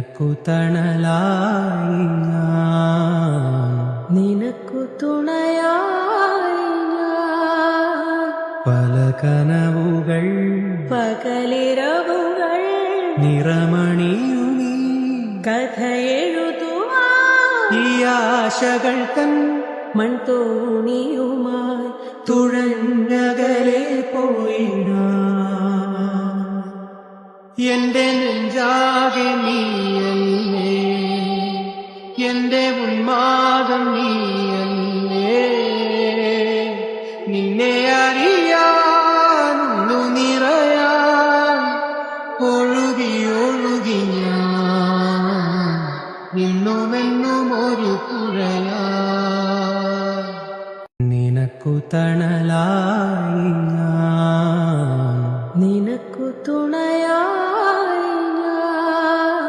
നിനക്കു തണലായി ഞാൻ, നിനക്കു തുണയായി ഞാൻ. പല കനവുകൾ പകലിരവുകൾ നിറമണിയുമീ കഥയെഴുതുവാൻ ഈ ആശകൾ തൻ മൺതോണിയുമായി തുഴഞ്ഞകലെ പോയിടാം. എന്റെ നെഞ്ചാകെ നീയല്ലേ, എന്റെ ഉന്മാദം നീയല്ലേ. നിന്നെ അറിയാൻ ഉള്ളു നിറയാൻ ഒഴുകി ഒഴുകി ഞാൻ ഇന്നുമെന്നും ഒരു പുഴയാ. നിനക്കു തണ